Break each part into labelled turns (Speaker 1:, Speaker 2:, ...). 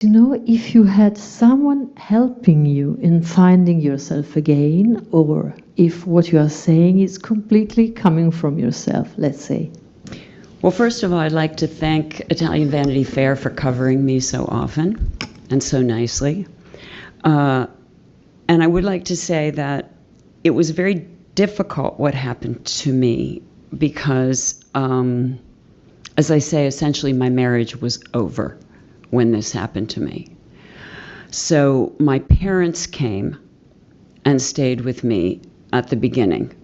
Speaker 1: You know, if you had someone helping you in finding yourself again, or if what you are saying is completely coming from yourself, let's say.
Speaker 2: Well, first of all, I'd like to thank Italian Vanity Fair for covering me so often and so nicely. And I would like to say that it was very difficult what happened to me because, as I say, essentially my marriage was over when this happened to me. So my parents came and stayed with me at the beginning.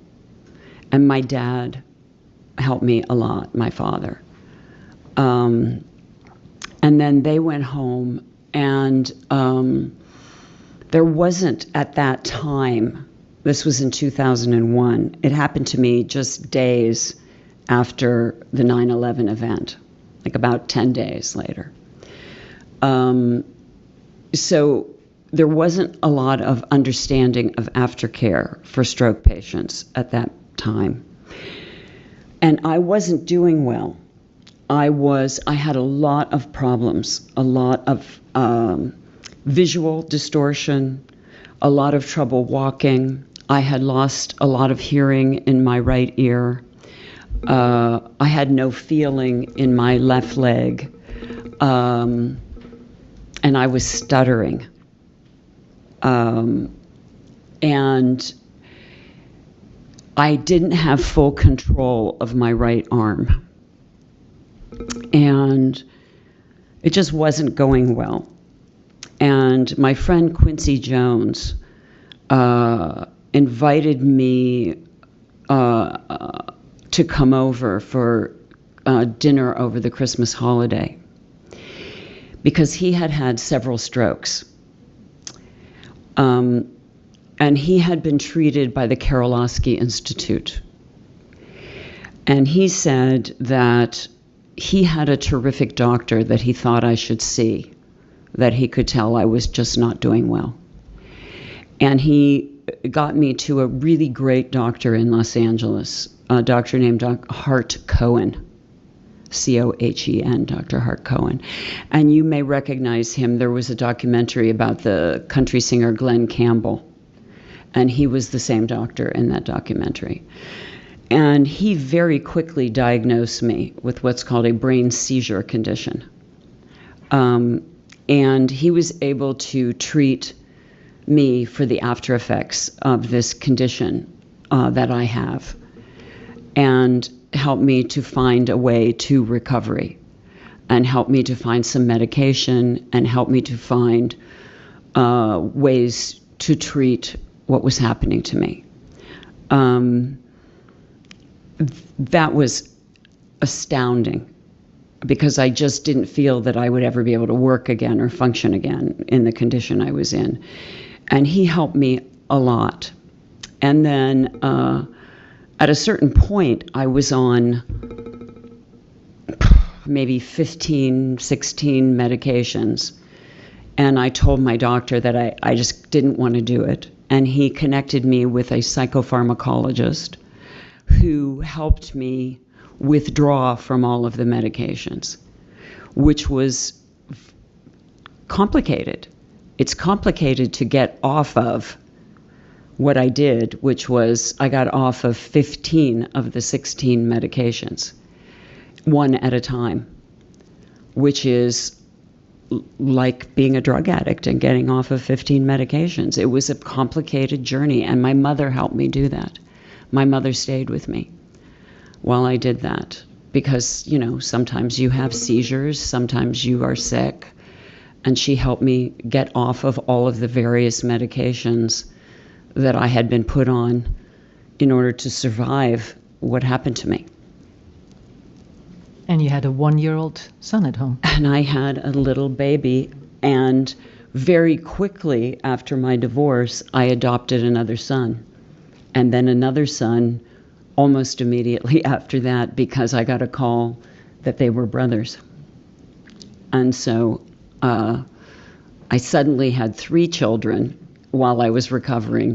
Speaker 2: And my dad helped me a lot, my father. And then they went home, and there wasn't at that time, this was in 2001, it happened to me just days after the 9/11 event, like about 10 days later. So there wasn't a lot of understanding of aftercare for stroke patients at that time. And I wasn't doing well. I had a lot of problems, a lot of visual distortion, a lot of trouble walking. I had lost a lot of hearing in my right ear. I had no feeling in my left leg. And I was stuttering. And I didn't have full control of my right arm. And it just wasn't going well. And my friend Quincy Jones invited me to come over for dinner over the Christmas holiday, because he had had several strokes. And he had been treated by the Karolowski Institute. And he said that he had a terrific doctor that he thought I should see, that he could tell I was just not doing well. And he got me to a really great doctor in Los Angeles, a doctor named Hart Cohen. Cohen, Dr. Hart Cohen. And you may recognize him. There was a documentary about the country singer Glenn Campbell, and he was the same doctor in that documentary. And he very quickly diagnosed me with what's called a brain seizure condition. And he was able to treat me for the after effects of this condition that I have, and help me to find a way to recovery, and help me to find some medication, and help me to find ways to treat what was happening to me. That was astounding, because I just didn't feel that I would ever be able to work again or function again in the condition I was in. And he helped me a lot. And then at a certain point, I was on maybe 15, 16 medications. And I told my doctor that I just didn't want to do it. And he connected me with a psychopharmacologist who helped me withdraw from all of the medications, which was complicated. It's complicated to get off of what I did, which was I got off of 15 of the 16 medications, one at a time, which is like being a drug addict and getting off of 15 medications. It was a complicated journey, and my mother helped me do that. My mother stayed with me while I did that, because, you know, sometimes you have seizures, sometimes you are sick, and she helped me get off of all of the various medications that I had been put on in order to survive what happened to me.
Speaker 3: And you had a 1-year-old son at home.
Speaker 2: And I had a little baby, and very quickly after my divorce, I adopted another son, and then another son almost immediately after that, because I got a call that they were brothers. And so I suddenly had 3 children while I was recovering